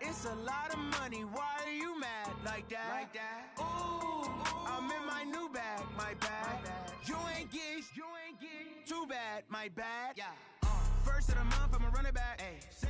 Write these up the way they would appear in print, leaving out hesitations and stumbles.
It's a lot of money, why are you mad like that? Ooh, I'm in my new bag, my bad. You ain't get too bad, my bad. First of the month, I'ma run it back. Same.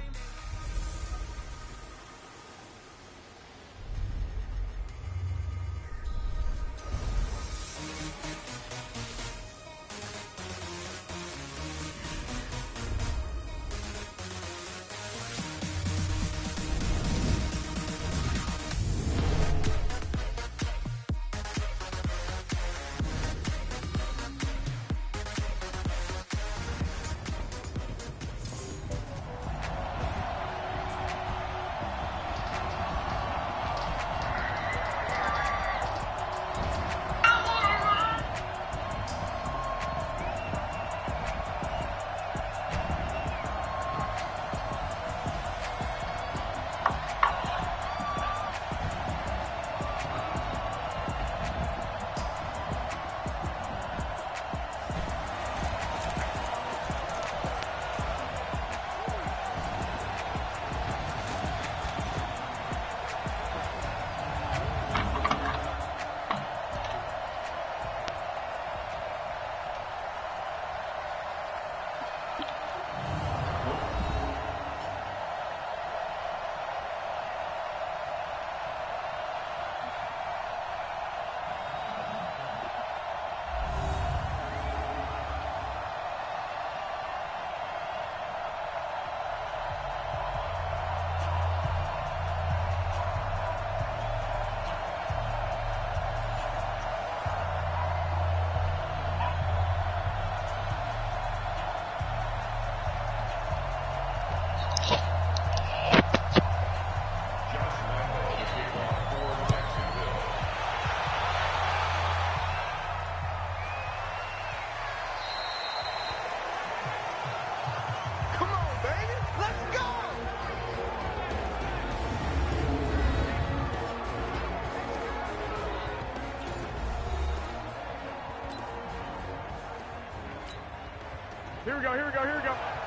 Here we go.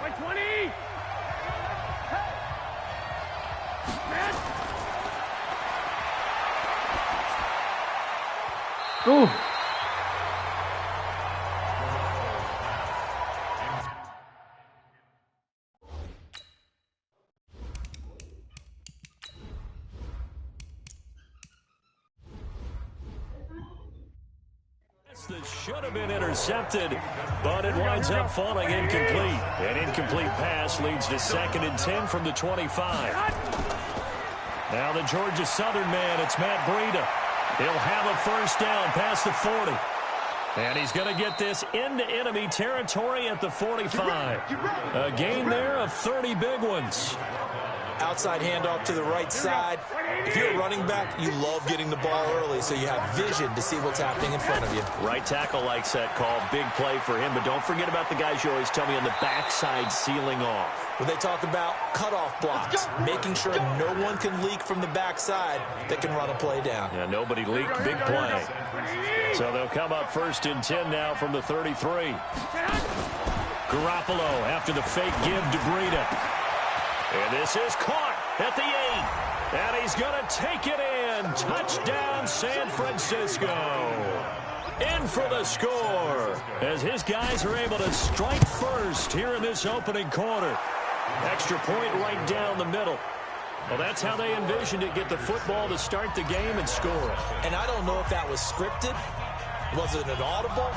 Like 20! Hey! Man! Ooh. That should have been intercepted, but it winds up falling incomplete. An incomplete pass leads to 2nd and 10 from the 25. Now the Georgia Southern man, it's Matt Breida. He'll have a first down past the 40. And he's going to get this into enemy territory at the 45. A gain there of 30 big ones. Outside handoff to the right side. If you're a running back, you love getting the ball early so you have vision to see what's happening in front of you. Right tackle likes that call. Big play for him. But don't forget about the guys you always tell me on the backside sealing off. When they talk about cutoff blocks, making sure no one can leak from the backside that can run a play down. Yeah, nobody leaked. Big play. So they'll come up 1st and 10 now from the 33. Garoppolo after the fake give to Breida. And this is caught at the 8. And he's going to take it in. Touchdown, San Francisco. In for the score as his guys are able to strike first here in this opening quarter. Extra point right down the middle. Well, that's how they envisioned it. Get the football to start the game and score. And I don't know if that was scripted. Was it an audible?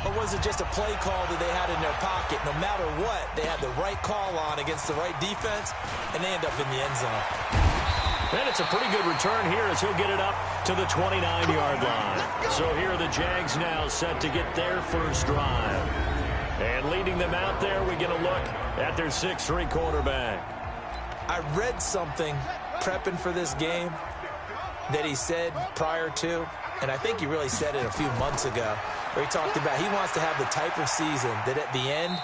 Or was it just a play call that they had in their pocket? No matter what, they had the right call on against the right defense, and they end up in the end zone. And it's a pretty good return here as he'll get it up to the 29-yard line. So here are the Jags now set to get their first drive. And leading them out there, we get a look at their 6'3" quarterback. I read something prepping for this game that he said prior to, and I think he really said it a few months ago, where he talked about he wants to have the type of season that at the end,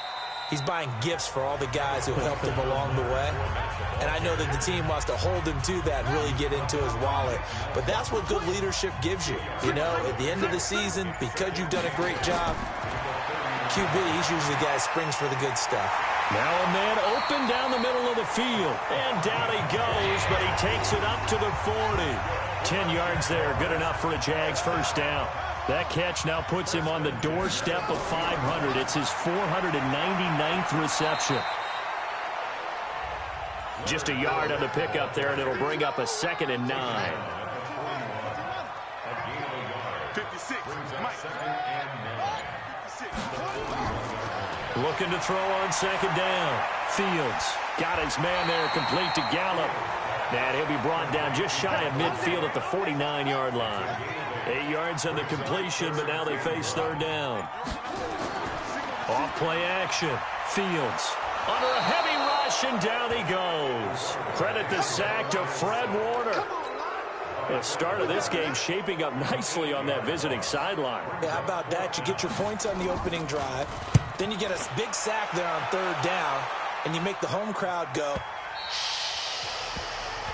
he's buying gifts for all the guys who helped him along the way. And I know that the team wants to hold him to that and really get into his wallet. But that's what good leadership gives you. You know, at the end of the season, because you've done a great job, QB, he's usually the guy who springs for the good stuff. Now a man open down the middle of the field. And down he goes, but he takes it up to the 40. 10 yards there, good enough for a Jags first down. That catch now puts him on the doorstep of 500. It's his 499th reception. Just a yard on the pickup there, and it'll bring up a 2nd and 9. 56, Looking to throw on 2nd down. Fields got his man there, complete to Gallup. And he'll be brought down just shy of midfield at the 49-yard line. 8 yards on the completion, but now they face 3rd down. Off play action. Fields under a heavy rush, and down he goes. Credit the sack to Fred Warner. The start of this game shaping up nicely on that visiting sideline. Yeah, how about that? You get your points on the opening drive. Then you get a big sack there on 3rd down, and you make the home crowd go.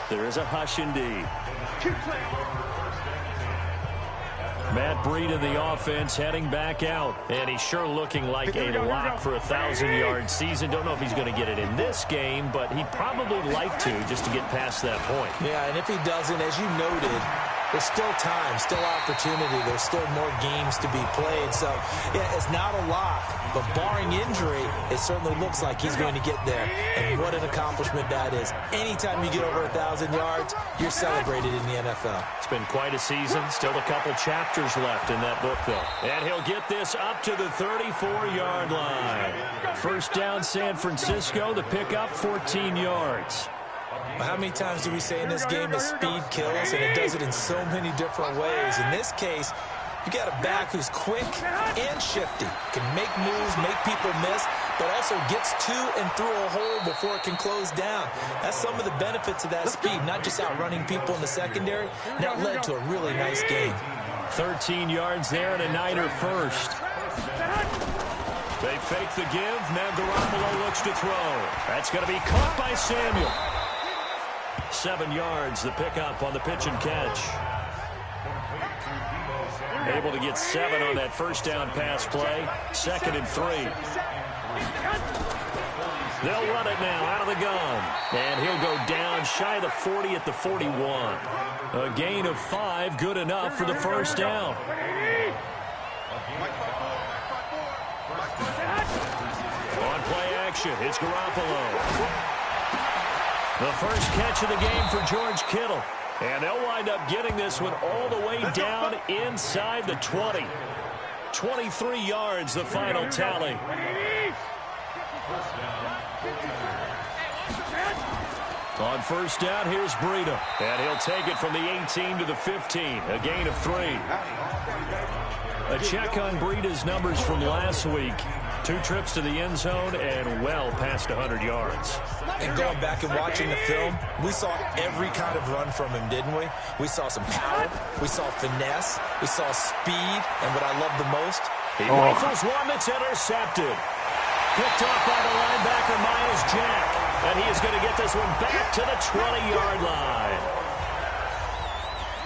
There is a hush indeed. Matt Breed in the offense heading back out. And he's sure looking like a lock for a 1,000-yard season. Don't know if he's going to get it in this game, but he'd probably like to just to get past that point. Yeah, and if he doesn't, as you noted, there's still time, still opportunity. There's still more games to be played. So, yeah, it's not a lock. But barring injury, it certainly looks like he's going to get there. And what an accomplishment that is. Anytime you get over 1,000 yards, you're celebrated in the NFL. It's been quite a season. Still a couple chapters left in that book, though. And he'll get this up to the 34-yard line. First down, San Francisco. The pickup, 14 yards. How many times do we say in this game that speed kills, and it does it in so many different ways? In this case, you got a back who's quick and shifty, can make moves, make people miss, but also gets to and through a hole before it can close down. That's some of the benefits of that speed, not just outrunning people in the secondary. And that led to a really nice game. 13 yards there and a Niner first. They fake the give. Now Garoppolo looks to throw. That's going to be caught by Samuel. 7 yards, the pickup on the pitch and catch. Able to get 7 on that first down pass play. 2nd and 3. They'll run it now out of the gun. And he'll go down shy of the 40 at the 41. A gain of 5, good enough for the first down. On play action, it's Garoppolo. The first catch of the game for George Kittle. And they'll wind up getting this one all the way down inside the 20. 23 yards, the final tally. On first down, here's Breida. And he'll take it from the 18 to the 15. A gain of 3. A check on Breida's numbers from last week. 2 trips to the end zone and well past 100 yards. And going back and watching the film, we saw every kind of run from him, didn't we? We saw some power, we saw finesse, we saw speed, and what I love the most, he rifles one that's intercepted. Picked off by the linebacker, Myles Jack. And he is going to get this one back to the 20-yard line.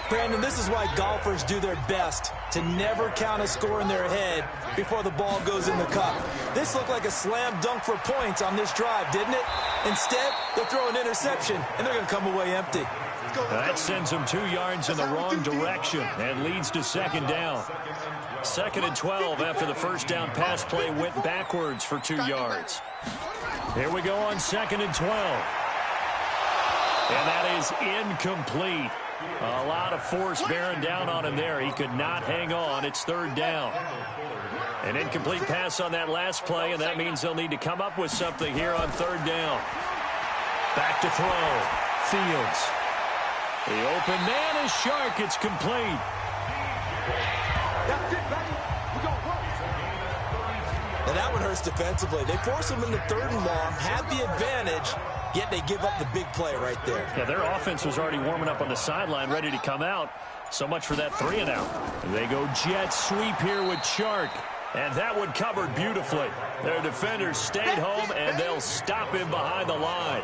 Brandon, this is why golfers do their best to never count a score in their head before the ball goes in the cup. This looked like a slam dunk for points on this drive, didn't it? Instead, they'll throw an interception, and they're going to come away empty. That sends them 2 yards in the wrong direction and leads to 2nd down. 2nd and 12 after the first down pass play went backwards for 2 yards. Here we go on 2nd and 12. And that is incomplete. A lot of force bearing down on him there. He could not hang on. It's 3rd down. An incomplete pass on that last play, and that means they'll need to come up with something here on 3rd down. Back to throw. Fields. The open man is Shark. It's complete. That's it, buddy. We're going to work. And that one hurts defensively. They force him into 3rd and long, had the advantage, yet they give up the big play right there. Yeah, their offense was already warming up on the sideline, ready to come out. So much for that 3 and out. They go jet sweep here with Shark. And that one covered beautifully. Their defenders stayed home, and they'll stop him behind the line.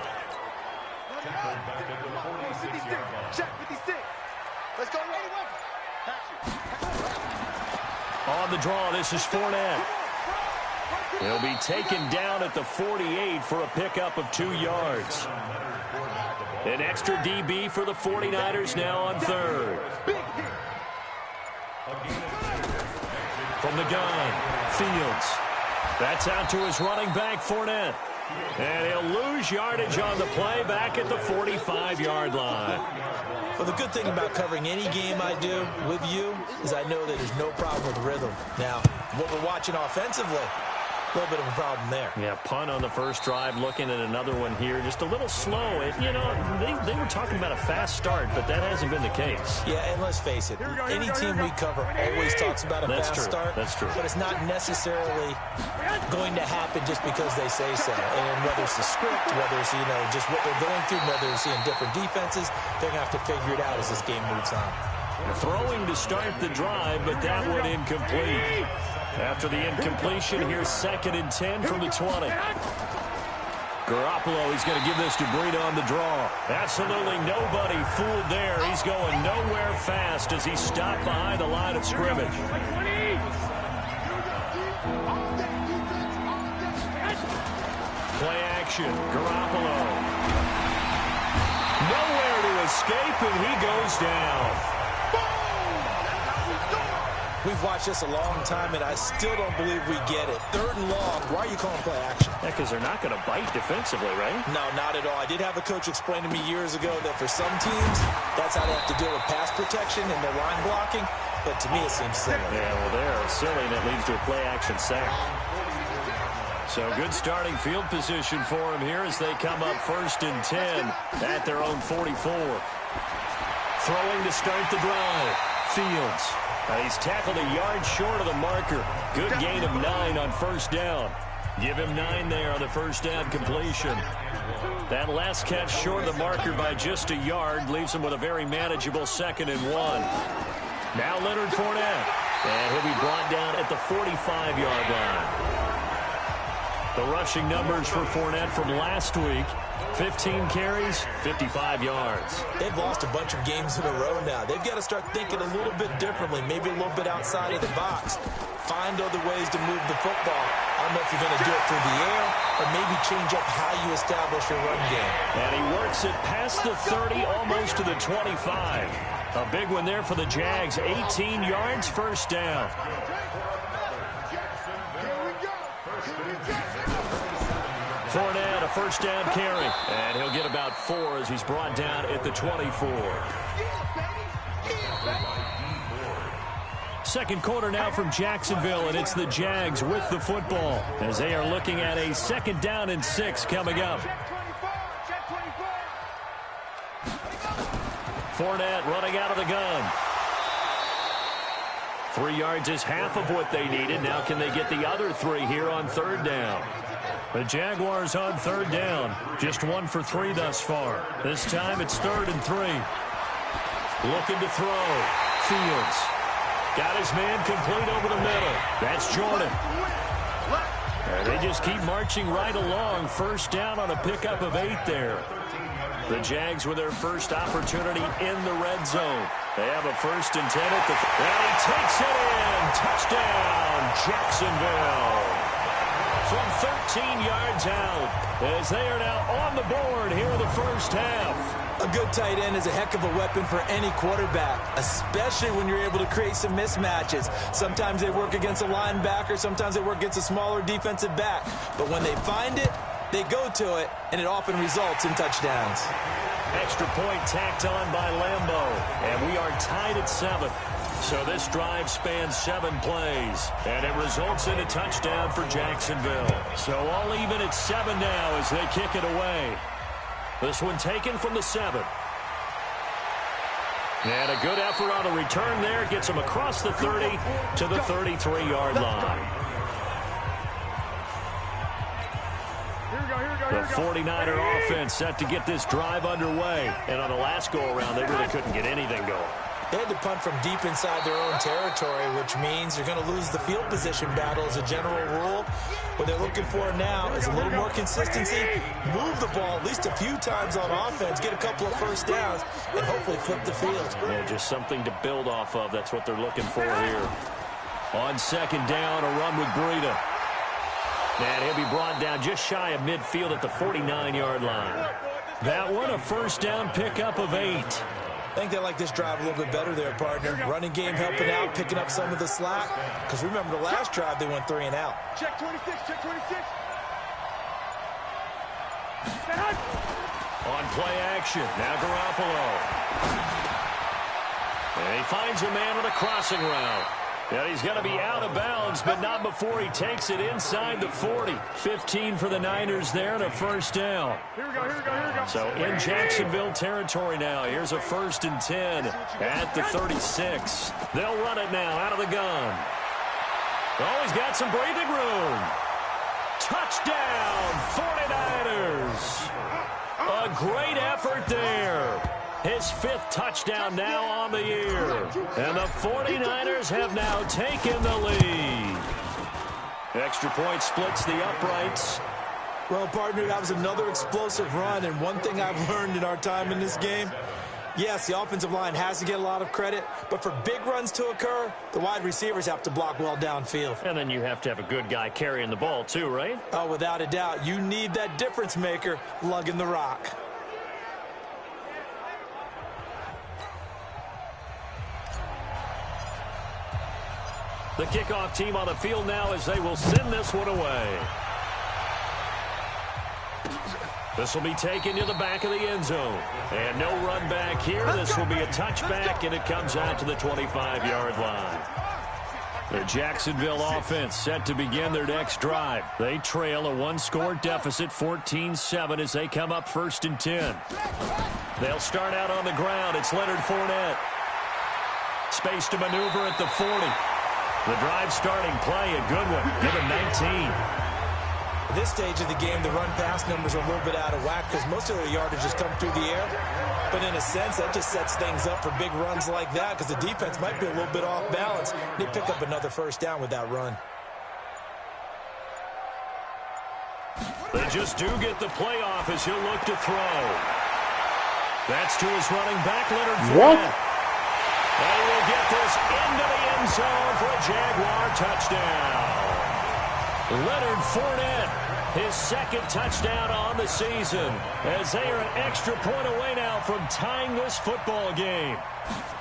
Check 56. Let's go. On the draw, this is Fournette. He'll be taken down at the 48 for a pickup of 2 yards. An extra DB for the 49ers now on third. From the gun, Fields. That's out to his running back, Fournette. And he'll lose yardage on the play back at the 45-yard line. Well, the good thing about covering any game I do with you is I know that there's no problem with rhythm. Now, what we're watching offensively, a little bit of a problem there. Yeah, punt on the first drive, looking at another one here. Just a little slow. They were talking about a fast start, but that hasn't been the case. Yeah, and let's face it, any team we cover always talks about a fast start. That's true. But it's not necessarily going to happen just because they say so. And whether it's the script, whether it's, just what they're going through, whether they're seeing different defenses, they're going to have to figure it out as this game moves on. Throwing to start the drive, but that one incomplete. After the incompletion, here's 2nd and 10 from the 20. Garoppolo, he's going to give this to Breida on the draw. Absolutely nobody fooled there. He's going nowhere fast as he stopped behind the line of scrimmage. Play action, Garoppolo. Nowhere to escape, and he goes down. We've watched this a long time, and I still don't believe we get it. 3rd and long. Why are you calling play action? Yeah, because they're not going to bite defensively, right? No, not at all. I did have a coach explain to me years ago that for some teams, that's how they have to deal with pass protection and their line blocking. But to me, it seems silly. Yeah, well, they're silly, and it leads to a play action sack. So good starting field position for him here as they come up 1st and 10 at their own 44. Throwing to start the drive. Fields. He's tackled a yard short of the marker. Good gain of 9 on 1st down. Give him 9 there on the 1st down completion. That last catch short of the marker by just a yard leaves him with a very manageable 2nd and 1. Now Leonard Fournette. And he'll be brought down at the 45-yard line. The rushing numbers for Fournette from last week. 15 carries, 55 yards. They've lost a bunch of games in a row now. They've got to start thinking a little bit differently, maybe a little bit outside of the box. Find other ways to move the football. I don't know if you're going to do it through the air or maybe change up how you establish your run game. And he works it past the 30, almost to the 25. A big one there for the Jags. 18 yards, 1st down. Fournette, a 1st down carry. And he'll get about 4 as he's brought down at the 24. 2nd quarter now from Jacksonville, and it's the Jags with the football as they are looking at a 2nd down and 6 coming up. Fournette running out of the gun. 3 yards is half of what they needed. Now can they get the other 3 here on 3rd down? The Jaguars on 3rd down. Just 1 for 3 thus far. This time it's 3rd and 3. Looking to throw. Fields. Got his man complete over the middle. That's Jordan. And they just keep marching right along. 1st down on a pickup of 8 there. The Jags with their first opportunity in the red zone. They have a 1st and 10 at the... And he takes it in. Touchdown, Jacksonville. From 13 yards out as they are now on the board here in the 1st half. A good tight end is a heck of a weapon for any quarterback, especially when you're able to create some mismatches. Sometimes they work against a linebacker, sometimes they work against a smaller defensive back. But when they find it, they go to it, and it often results in touchdowns. Extra point tacked on by Lambeau, and we are tied at 7. So this drive spans 7 plays, and it results in a touchdown for Jacksonville. So all even at 7 now as they kick it away. This one taken from the 7. And a good effort on a return there. Gets him across the 30 to the 33-yard line. The 49er offense set to get this drive underway. And on the last go-around, they really couldn't get anything going. They had to punt from deep inside their own territory, which means you're going to lose the field position battle as a general rule. What they're looking for now is a little more consistency, move the ball at least a few times on offense, get a couple of 1st downs, and hopefully flip the field. Yeah, just something to build off of. That's what they're looking for here. On 2nd down, a run with Breida. And he'll be brought down just shy of midfield at the 49-yard line. That one, a first down pickup of 8. I think they like this drive a little bit better there, partner. Running game helping out, picking up some of the slack. Because remember, the last drive, they went 3 and out. Check 26, check 26. On play action, now Garoppolo. And he finds a man on a crossing route. And he's going to be out of bounds, but not before he takes it inside the 40. 15 for the Niners there and a first down. Here we go, here we go, here we go. So in Jacksonville territory now. Here's a 1st and 10 at the 36. They'll run it now out of the gun. Oh, he's got some breathing room. Touchdown, 49ers. A great effort there. His 5th touchdown now on the year. And the 49ers have now taken the lead. Extra point splits the uprights. Well, partner, that was another explosive run. And one thing I've learned in our time in this game, yes, the offensive line has to get a lot of credit. But for big runs to occur, the wide receivers have to block well downfield. And then you have to have a good guy carrying the ball too, right? Oh, without a doubt. You need that difference maker lugging the rock. The kickoff team on the field now as they will send this one away. This will be taken to the back of the end zone. And no run back here. This will be a touchback, and it comes out to the 25-yard line. The Jacksonville offense set to begin their next drive. They trail a 1-score deficit, 14-7, as they come up 1st and 10. They'll start out on the ground. It's Leonard Fournette. Space to maneuver at the 40. The drive starting play, a good one. Give him 19. At this stage of the game, the run-pass numbers are a little bit out of whack because most of their yardage has come through the air. But in a sense, that just sets things up for big runs like that because the defense might be a little bit off balance. They pick up another first down with that run. They just do get the playoff as he'll look to throw. That's to his running back, Leonard Fournette. They will get this into the end zone for a Jaguar touchdown. Leonard Fournette, his 2nd touchdown on the season, as they are an extra point away now from tying this football game.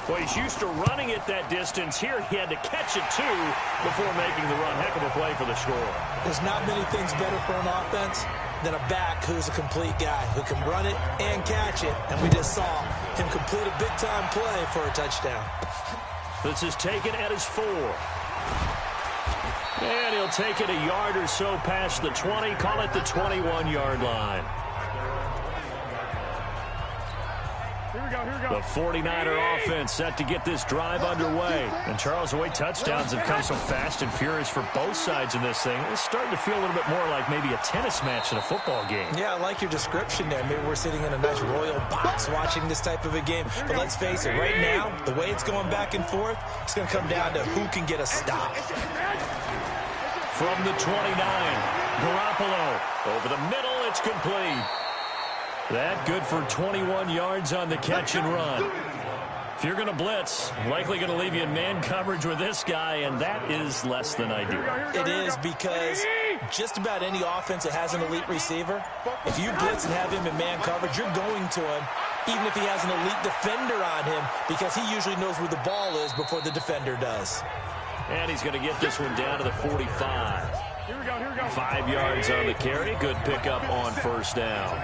Well, he's used to running it that distance. Here he had to catch it, too, before making the run. Heck of a play for the score. There's not many things better for an offense than a back who's a complete guy who can run it and catch it. And we just saw him complete a big-time play for a touchdown. This is taken at his 4. And he'll take it a yard or so past the 20, call it the 21-yard line. Here we go, here we go. The 49er offense set to get this drive underway. And Charles, the way touchdowns have come so fast and furious for both sides in this thing, it's starting to feel a little bit more like maybe a tennis match in a football game. Yeah, I like your description there. Maybe we're sitting in a nice royal box watching this type of a game. But let's face it, right now, the way it's going back and forth, it's going to come down to who can get a stop. From the 29, Garoppolo. Over the middle, it's complete. That good for 21 yards on the catch and run. If you're going to blitz, likely going to leave you in man coverage with this guy, and that is less than ideal. It is because just about any offense that has an elite receiver, if you blitz and have him in man coverage, you're going to him, even if he has an elite defender on him, because he usually knows where the ball is before the defender does. And he's going to get this one down to the 45. Here we go, here we go. 5 yards on the carry. Good pickup on first down.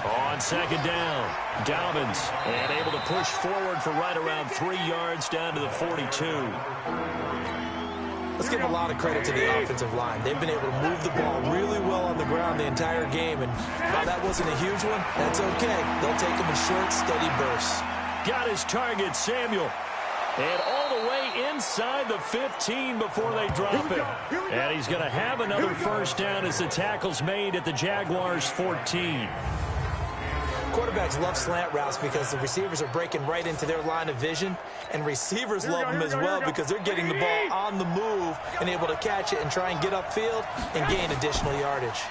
On second down, Dobbins, and able to push forward for right around 3 yards down to the 42. Let's give a lot of credit to the offensive line. They've been able to move the ball really well on the ground the entire game, and while that wasn't a huge one, that's okay. They'll take them in short, steady bursts. Got his target, Samuel. And all the way inside the 15 before they drop it. And he's going to have another first down as the tackle's made at the Jaguars' 14. Quarterbacks love slant routes because the receivers are breaking right into their line of vision, and receivers love them as well because they're getting the ball on the move and able to catch it and try and get upfield and gain additional yardage.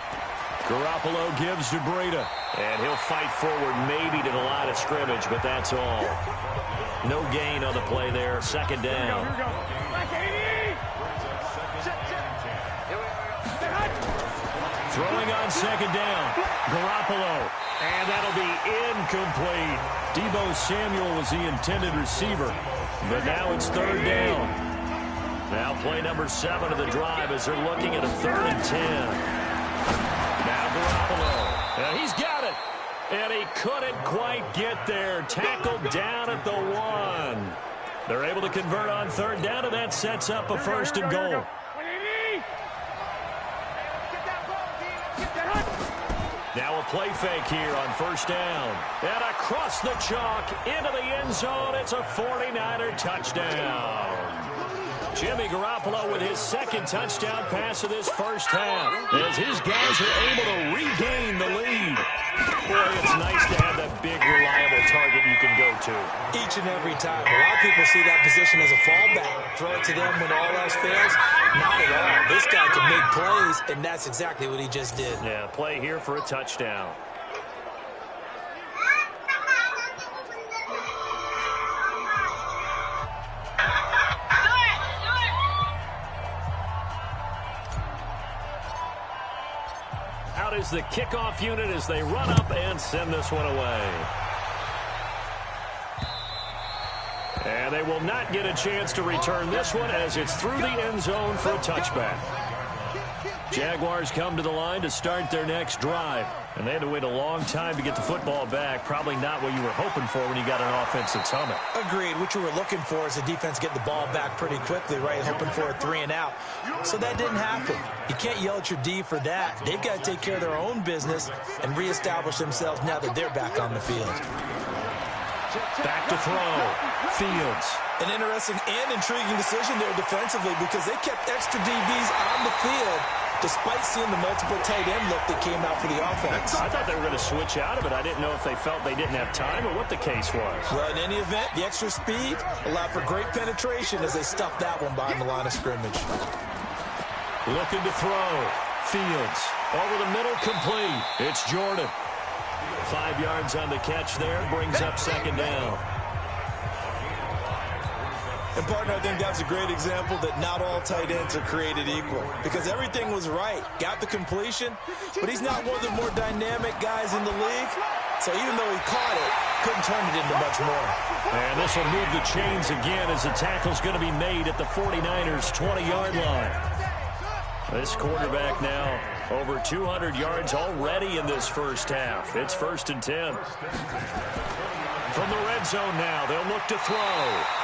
Garoppolo gives to Breida, and he'll fight forward maybe to the line of scrimmage, but that's all. No gain on the play there. Second down. Throwing on second down. Garoppolo. And that'll be incomplete. Deebo Samuel was the intended receiver. But now it's third down. Now play number 7 of the drive as they're looking at a 3rd and 10. Now Garoppolo. And he's got it. And he couldn't quite get there. Tackled down at the 1. They're able to convert on third down, and that sets up a 1st and goal. Now a play fake here on 1st down. And across the chalk into the end zone. It's a 49er touchdown. Jimmy Garoppolo with his 2nd touchdown pass of this first half as his guys are able to regain the lead. Boy, it's nice to have that big, reliable target you can go to. Each and every time. A lot of people see that position as a fallback. Throw it to them when all else fails. Not at all. This guy can make plays, and that's exactly what he just did. Yeah, play here for a touchdown. Out is the kickoff unit as they run up and send this one away. And they will not get a chance to return this one as it's through the end zone for a touchback. Jaguars come to the line to start their next drive. And they had to wait a long time to get the football back. Probably not what you were hoping for when you got an offense that's humming. Agreed. What you were looking for is the defense get the ball back pretty quickly, right? Hoping for a 3 and out. So that didn't happen. You can't yell at your D for that. They've got to take care of their own business and reestablish themselves now that they're back on the field. Back to throw. Fields. An interesting and intriguing decision there defensively because they kept extra DBs on the field despite seeing the multiple tight end look that came out for the offense. I thought they were going to switch out of it. I didn't know if they felt they didn't have time or what the case was. Well, in any event, the extra speed allowed for great penetration as they stuffed that one behind the line of scrimmage. Looking to throw. Fields. Over the middle, complete. It's Jordan. 5 yards on the catch there. Brings up second down. And, partner, I think that's a great example that not all tight ends are created equal because everything was right. Got the completion, but he's not one of the more dynamic guys in the league. So even though he caught it, couldn't turn it into much more. And this will move the chains again as the tackle's going to be made at the 49ers' 20-yard line. This quarterback now over 200 yards already in this first half. It's 1st and 10. From the red zone now, they'll look to throw.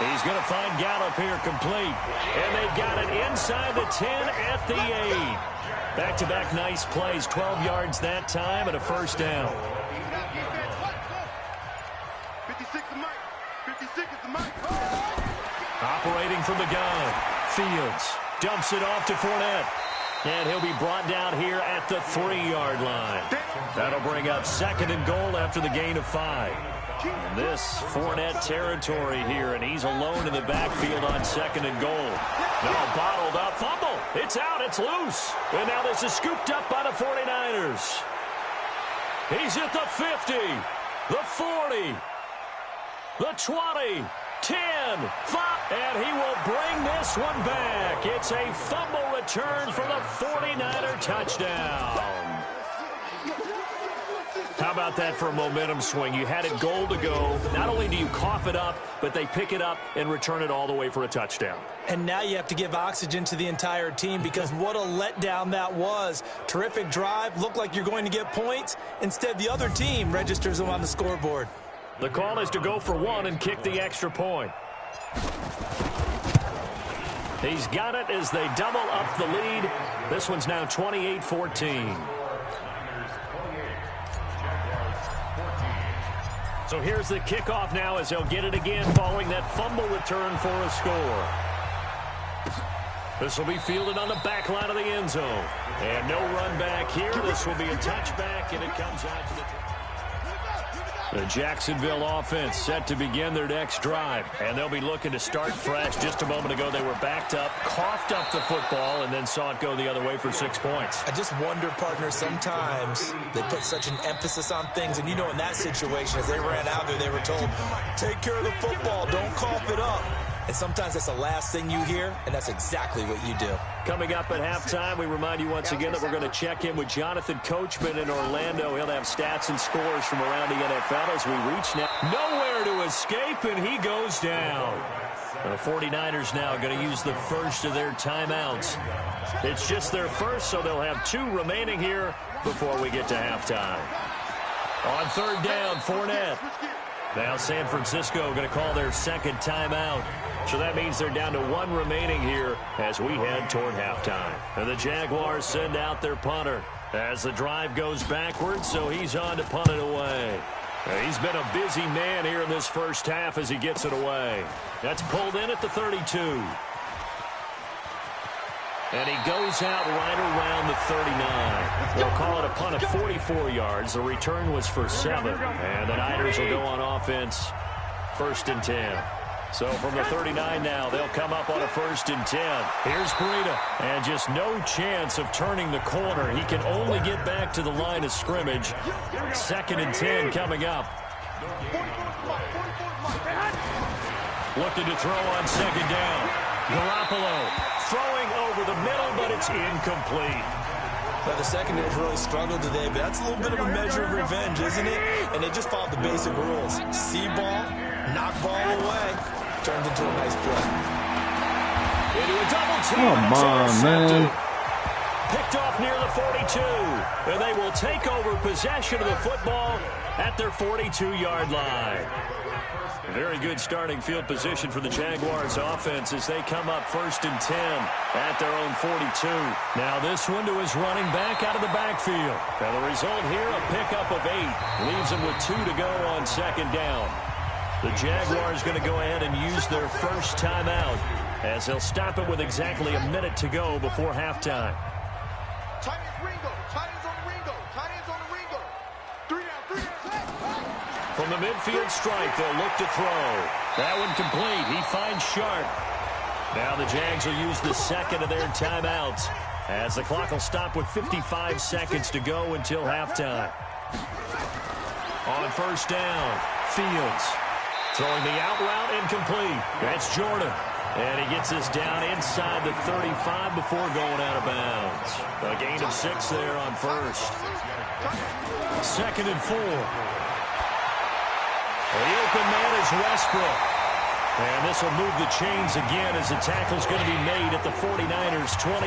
He's going to find Gallup here complete. And they've got it inside the 10 at the 8. Back-to-back nice plays, 12 yards that time and a 1st down. 56 is Mike. 56 is Mike. Operating from the gun. Fields dumps it off to Fournette. And he'll be brought down here at the 3-yard line. That'll bring up 2nd and goal after the gain of 5. And this Fournette territory here, and he's alone in the backfield on 2nd and goal. Now bottled up, fumble. It's out, it's loose. And now this is scooped up by the 49ers. He's at the 50, the 40, the 20, 10, 5, and he will bring this one back. It's a fumble return for the 49er touchdown. How about that for a momentum swing? You had it goal to go. Not only do you cough it up, but they pick it up and return it all the way for a touchdown. And now you have to give oxygen to the entire team because what a letdown that was. Terrific drive. Looked like you're going to get points. Instead, the other team registers them on the scoreboard. The call is to go for 1 and kick the extra point. He's got it as they double up the lead. This one's now 28-14. So here's the kickoff now as they'll get it again following that fumble return for a score. This will be fielded on the back line of the end zone. And no run back here. This will be a touchback, and it comes out to the Jacksonville offense set to begin their next drive. And they'll be looking to start fresh. Just a moment ago, they were backed up, coughed up the football, and then saw it go the other way for 6 points. I just wonder, partner, sometimes they put such an emphasis on things. And, you know, in that situation, as they ran out there, they were told, take care of the football, don't cough it up. And sometimes that's the last thing you hear, and that's exactly what you do. Coming up at halftime, we remind you once again that we're going to check in with Jonathan Coachman in Orlando. He'll have stats and scores from around the NFL as we reach now. Nowhere to escape, and he goes down. The 49ers now going to use the first of their timeouts. It's just their first, so they'll have 2 remaining here before we get to halftime. On third down, Fournette. Now San Francisco going to call their second timeout. So that means they're down to 1 remaining here as we head toward halftime. And the Jaguars send out their punter as the drive goes backwards, so he's on to punt it away. He's been a busy man here in this first half as he gets it away. That's pulled in at the 32. And he goes out right around the 39. They'll call it a punt of 44 yards. The return was for 7. And the Niners will go on offense, 1st and 10. So from the 39 now, they'll come up on a 1st and 10. Here's Breida. And just no chance of turning the corner. He can only get back to the line of scrimmage. 2nd and 10 coming up. Looking to throw on 2nd down. Garoppolo throwing over the middle, but it's incomplete. Now, the secondary's really struggled today, but that's a little bit of a measure of revenge, isn't it? And they just followed the basic rules. See ball, knock ball away, turned into a nice play. Into a double team. Come on, man. Picked off near the 42. And they will take over possession of the football at their 42-yard line. Very good starting field position for the Jaguars offense as they come up 1st and 10 at their own 42. Now this one to his running back out of the backfield. Now the result here, a pickup of 8. Leaves him with 2 to go on 2nd down. The Jaguars going to go ahead and use their first timeout as they'll stop it with exactly a minute to go before halftime. Tight ends Ringo. Tight ends on the Ringo. Tight ends on the Ringo. 3 down. From the midfield stripe, they'll look to throw. That one complete. He finds Sharp. Now the Jags will use the 2nd of their timeouts as the clock will stop with 55 seconds to go until halftime. On 1st down, Fields throwing the out route incomplete. That's Jordan. And he gets this down inside the 35 before going out of bounds. A gain of 6 there on 1st. 2nd and 4. The open man is Westbrook. And this will move the chains again as the tackle's going to be made at the 49ers' 23.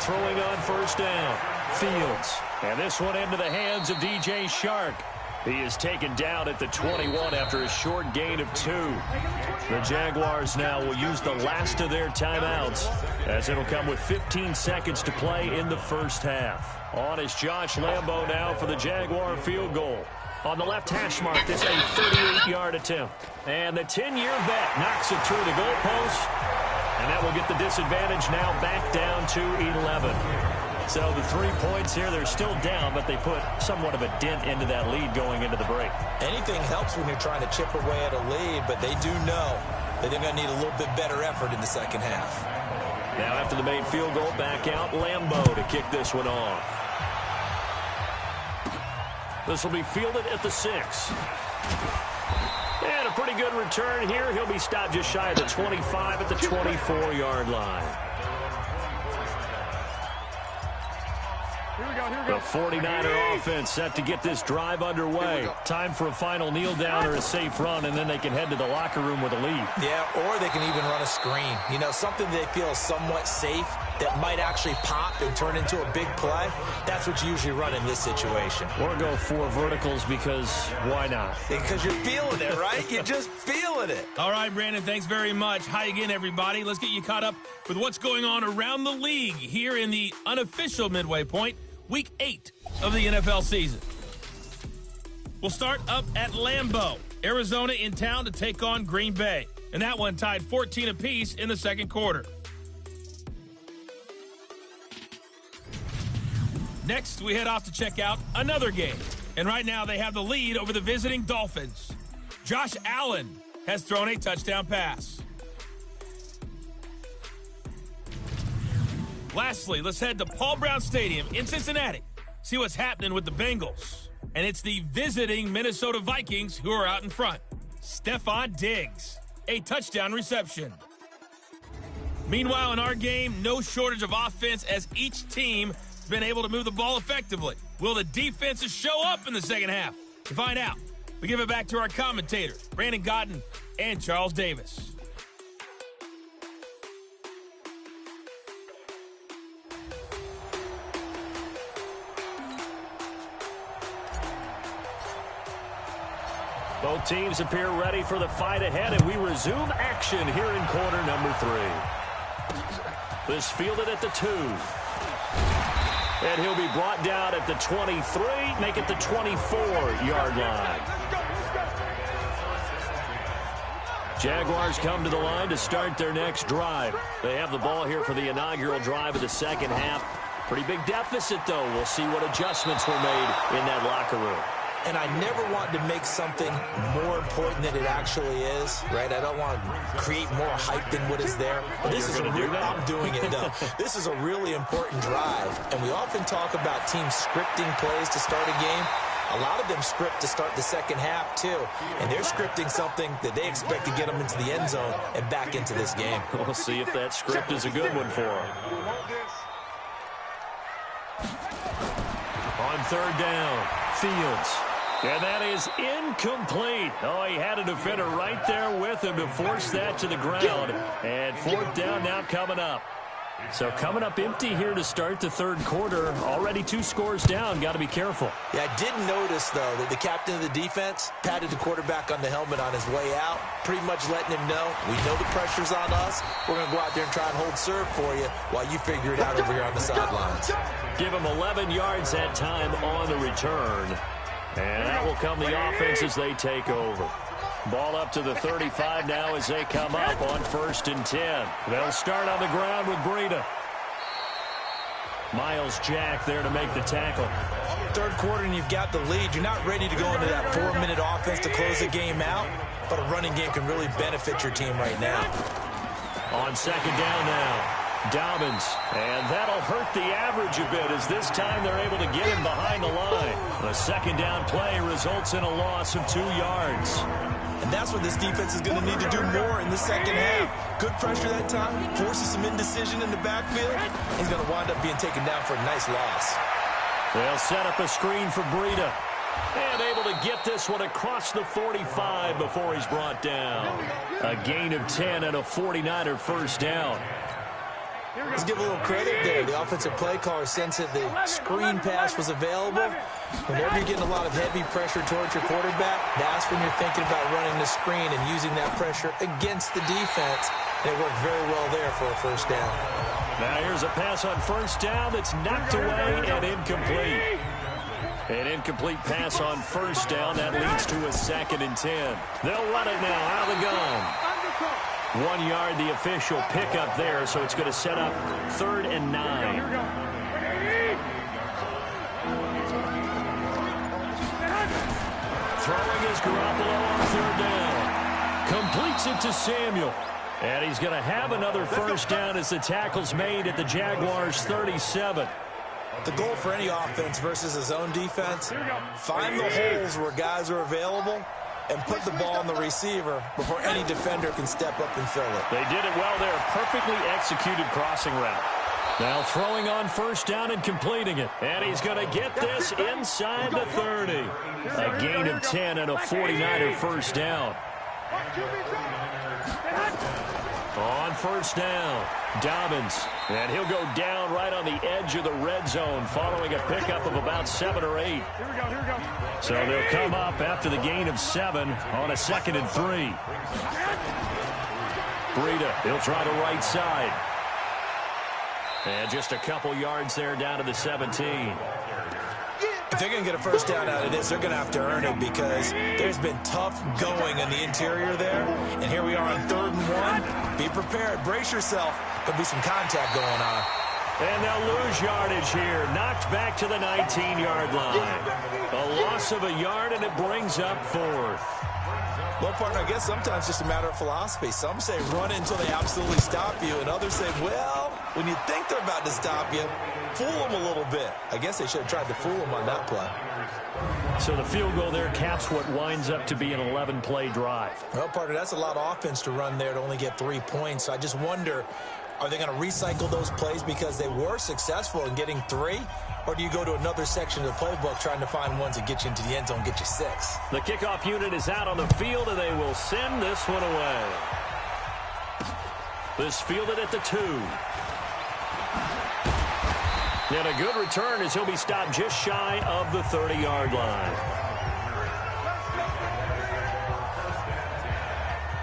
Throwing on 1st down, Fields. And this one into the hands of DJ Shark. He is taken down at the 21 after a short gain of 2. The Jaguars now will use the last of their timeouts as it'll come with 15 seconds to play in the first half. On is Josh Lambo now for the Jaguar field goal. On the left hash mark, this is a 38-yard attempt. And the 10-year vet knocks it through the goalpost. And that will get the disadvantage now back down to 11. So the 3 points here, they're still down, but they put somewhat of a dent into that lead going into the break. Anything helps when you're trying to chip away at a lead, but they do know that they're going to need a little bit better effort in the second half. Now after the made field goal, back out Lambo to kick this one off. This will be fielded at the 6. And a pretty good return here. He'll be stopped just shy of the 25 at the 24-yard line. The 49er offense set to get this drive underway. Time for a final kneel down or a safe run, and then they can head to the locker room with a lead. Yeah, or they can even run a screen. You know, something they feel somewhat safe that might actually pop and turn into a big play. That's what you usually run in this situation. Or go 4 verticals because why not? Because you're feeling it, right? You're just feeling it. All right, Brandon, thanks very much. Hi again, everybody. Let's get you caught up with what's going on around the league here in the unofficial midway point. Week 8 of the NFL season. We'll start up at Lambeau. Arizona in town to take on Green Bay. And that one tied 14 apiece in the second quarter. Next, we head off to check out another game. And right now, they have the lead over the visiting Dolphins. Josh Allen has thrown a touchdown pass. Lastly, let's head to Paul Brown Stadium in Cincinnati. See what's happening with the Bengals. and it's the visiting Minnesota Vikings who are out in front. Stephon Diggs, a touchdown reception. Meanwhile, in our game, no shortage of offense as each team has been able to move the ball effectively. Will the defenses show up in the second half? To find out, we give it back to our commentators, Brandon Godden and Charles Davis. Both teams appear ready for the fight ahead, and we resume action here in quarter number 3. This fielded at the 2. And he'll be brought down at the 23, make it the 24-yard line. Jaguars come to the line to start their next drive. They have the ball here for the inaugural drive of the second half. Pretty big deficit, though. We'll see what adjustments were made in that locker room. And I never want to make something more important than it actually is, right? I don't want to create more hype than what is there. But this is I'm doing it, though. This is a really important drive. And we often talk about teams scripting plays to start a game. A lot of them script to start the second half, too. And they're scripting something that they expect to get them into the end zone and back into this game. We'll see if that script is a good one for them. On third down, Fields. And that is incomplete. Oh, he had a defender right there with him to force that to the ground. And fourth down now coming up. So coming up empty here to start the third quarter. Already 2 scores down. Got to be careful. Yeah, I did notice, though, that the captain of the defense patted the quarterback on the helmet on his way out, pretty much letting him know, we know the pressure's on us. We're going to go out there and try and hold serve for you while you figure it out over here on the sidelines. Give him 11 yards that time on the return. And that will come the offense as they take over. Ball up to the 35 now as they come up on 1st and 10. They'll start on the ground with Breida. Miles Jack there to make the tackle. Third quarter and you've got the lead. You're not ready to go into that 4-minute offense to close the game out, but a running game can really benefit your team right now. On second down now, Dobbins, and that'll hurt the average a bit as this time they're able to get him behind the line. A second down play results in a loss of 2 yards. And that's what this defense is going to need to do more in the second half. Good pressure that time, forces some indecision in the backfield. He's going to wind up being taken down for a nice loss. They'll set up a screen for Breida. And able to get this one across the 45 before he's brought down. A gain of 10 and a 49er first down. Let's give a little credit there. The offensive play caller sensed that the screen pass was available. Whenever you're getting a lot of heavy pressure towards your quarterback, that's when you're thinking about running the screen and using that pressure against the defense. And it worked very well there for a first down. Now here's a pass on first down that's knocked away and incomplete. An incomplete pass on first down. That leads to a 2nd and 10. They'll run it now out of the gun. 1 yard, the official pickup there, so it's going to set up 3rd and 9. Throwing is Garoppolo on 3rd down. Completes it to Samuel. And he's going to have another first down as the tackle's made at the Jaguars' 37. The goal for any offense versus his own defense, find the holes where guys are available and put the ball on the receiver before any defender can step up and fill it. They did it well there. Perfectly executed crossing route. Now throwing on first down and completing it. And he's going to get this inside the 30. A gain of 10 and a 49er first down. On first down, Dobbins. And he'll go down right on the edge of the red zone following a pickup of about 7 or 8. So they'll come up after the gain of 7 on a 2nd and 3. Breida, he'll try the right side. And just a couple yards there down to the 17. If they're going to get a first down out of this, they're going to have to earn it because there's been tough going in the interior there. And here we are on 3rd and 1. Be prepared. Brace yourself. There'll be some contact going on. And they'll lose yardage here. Knocked back to the 19-yard line. A loss of a yard, and it brings up 4th. Well, partner, I guess sometimes it's just a matter of philosophy. Some say run it until they absolutely stop you, and others say, well, when you think they're about to stop you, fool them a little bit. I guess they should have tried to fool them on that play. So the field goal there caps what winds up to be an 11-play drive. Well, partner, that's a lot of offense to run there to only get 3 points. So I just wonder, are they going to recycle those plays because they were successful in getting 3? Or do you go to another section of the playbook trying to find ones that get you into the end zone, get you 6? The kickoff unit is out on the field, and they will send this one away. This fielded at the 2. And a good return as he'll be stopped just shy of the 30-yard line.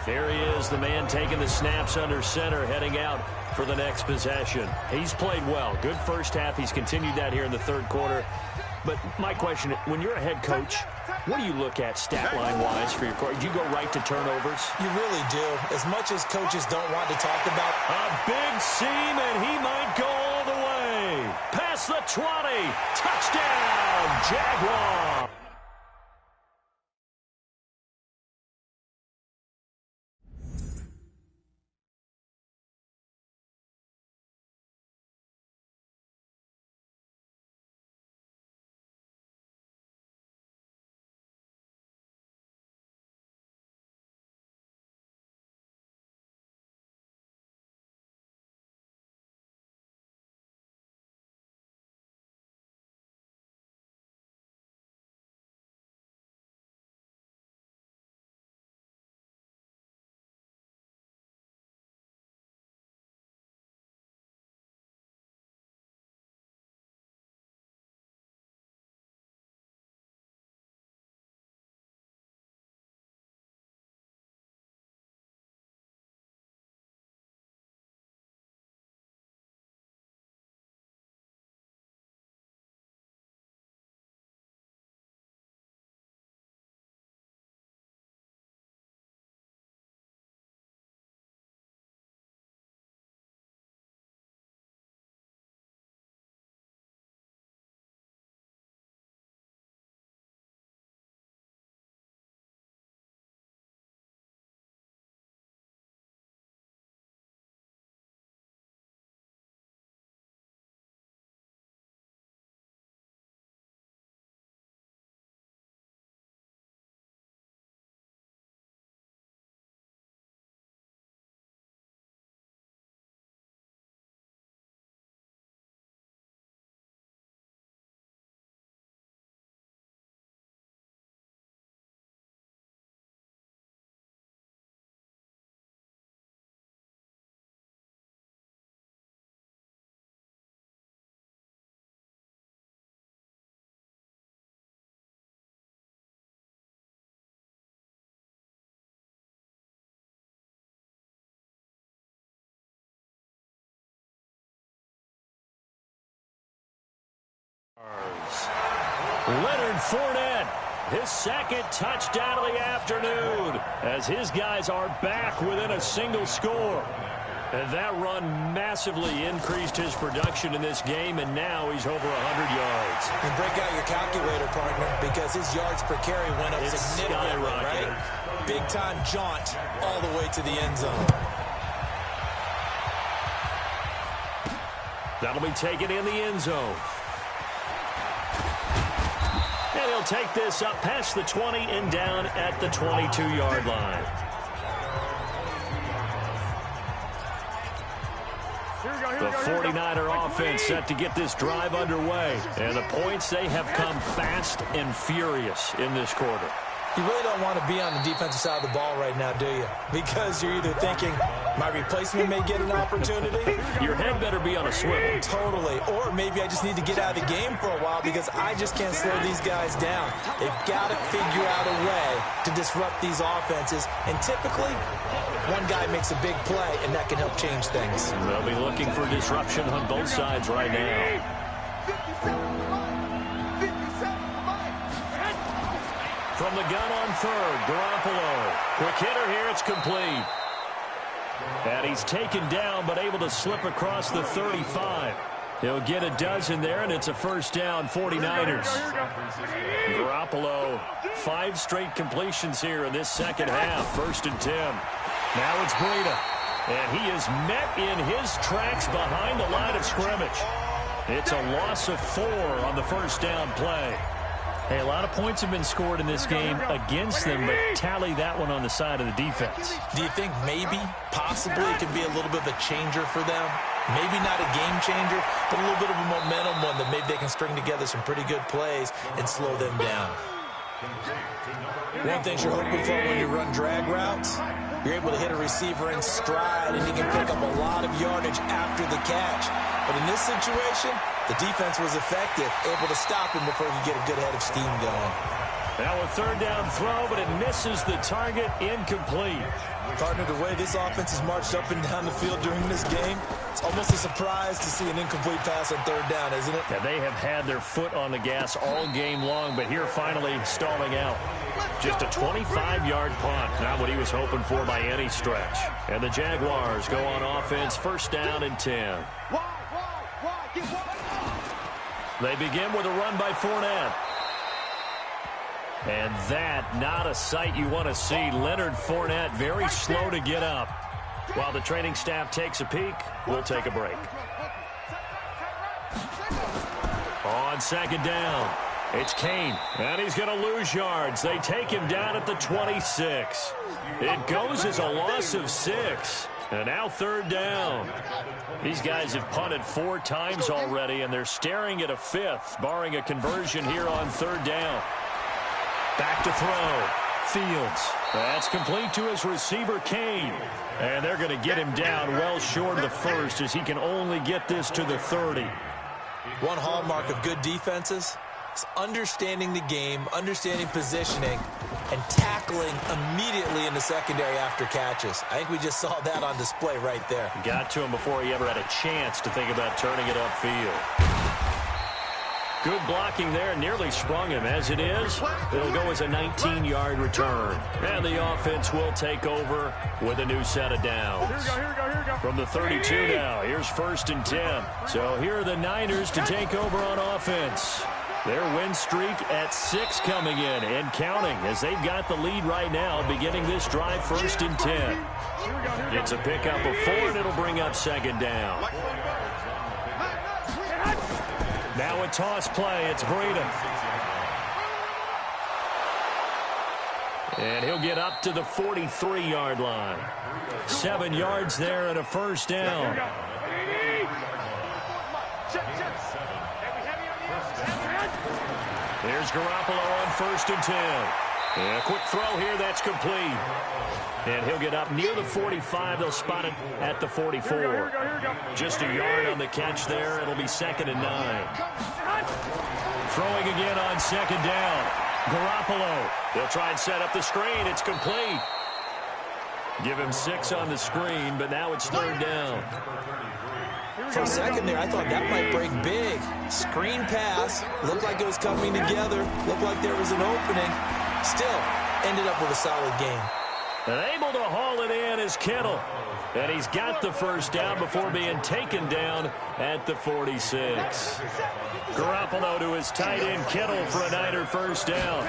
There he is, the man taking the snaps under center, heading out for the next possession. He's played well. Good first half. He's continued that here in the third quarter. But my question, when you're a head coach, what do you look at stat line-wise for your quarterback? Do you go right to turnovers? You really do. As much as coaches don't want to talk about a big seam, and he might go all the way. Past the 20. Touchdown, Jaguars. Leonard Fournette, his second touchdown of the afternoon, as his guys are back within a single score. And that run massively increased his production in this game, and now he's over 100 yards. And break out your calculator, partner, because his yards per carry went up significantly, right? Big-time jaunt all the way to the end zone. That'll be taken in the end zone. And he'll take this up past the 20 and down at the 22-yard line. The 49er offense set to get this drive underway. And the points, they have come fast and furious in this quarter. You really don't want to be on the defensive side of the ball right now, do you? Because you're either thinking, my replacement may get an opportunity. Your head better be on a swivel. Totally. Or maybe I just need to get out of the game for a while because I just can't slow these guys down. They've got to figure out a way to disrupt these offenses. And typically, one guy makes a big play, and that can help change things. They'll be looking for disruption on both sides right now. From the gun on third, Garoppolo. Quick hitter here, it's complete. And he's taken down, but able to slip across the 35. He'll get a dozen there, and it's a first down, 49ers. Garoppolo, 5 straight completions here in this second half. 1st and 10. Now it's Breida. And he is met in his tracks behind the line of scrimmage. It's a loss of 4 on the first down play. Hey, a lot of points have been scored in this game against them, but tally that one on the side of the defense. Do you think maybe, possibly, it could be a little bit of a changer for them? Maybe not a game changer, but a little bit of a momentum one that maybe they can string together some pretty good plays and slow them down. One thing you're hoping for when you run drag routes, you're able to hit a receiver in stride, and he can pick up a lot of yardage after the catch. But in this situation, the defense was effective, able to stop him before he could get a good head of steam going. Now a third down throw, but it misses the target, incomplete. Partner, the way this offense has marched up and down the field during this game, it's almost a surprise to see an incomplete pass on third down, isn't it? Yeah, they have had their foot on the gas all game long, but here finally stalling out. Just a 25-yard punt, not what he was hoping for by any stretch. And the Jaguars go on offense, first down and 10. They begin with a run by Fournette. And that, not a sight you want to see. Leonard Fournette very slow to get up. While the training staff takes a peek, we'll take a break. On second down, it's Kane, and he's going to lose yards. They take him down at the 26. It goes as a loss of 6. And now third down. These guys have punted 4 times already, and they're staring at a 5th, barring a conversion here on third down. Back to throw. Fields. That's complete to his receiver, Kane. And they're going to get him down well short of the first as he can only get this to the 30. One hallmark of good defenses is understanding the game, understanding positioning, and tackling immediately in the secondary after catches. I think we just saw that on display right there. Got to him before he ever had a chance to think about turning it upfield. Good blocking there, nearly sprung him. As it is, it'll go as a 19-yard return. And the offense will take over with a new set of downs. Here we go. From the 32 now, here's first and 10. So here are the Niners to take over on offense. Their win streak at 6 coming in and counting as they've got the lead right now, beginning this drive first and 10. It's a pickup of 4, and it'll bring up second down. Now a toss play. It's Breida. And he'll get up to the 43-yard line. 7 yards there and a first down. Here's Garoppolo on first and 10. And a quick throw here. That's complete. And he'll get up near the 45. They'll spot it at the 44. Just a yard on the catch there. It'll be second and 9. Throwing again on second down. Garoppolo. They'll try and set up the screen. It's complete. Give him 6 on the screen, but now it's third down. For a second there, I thought that might break big. Screen pass. Looked like it was coming together. Looked like there was an opening. Still, ended up with a solid game. And able to haul it in is Kittle. And he's got the first down before being taken down at the 46. Garoppolo to his tight end, Kittle, for a Niner first down.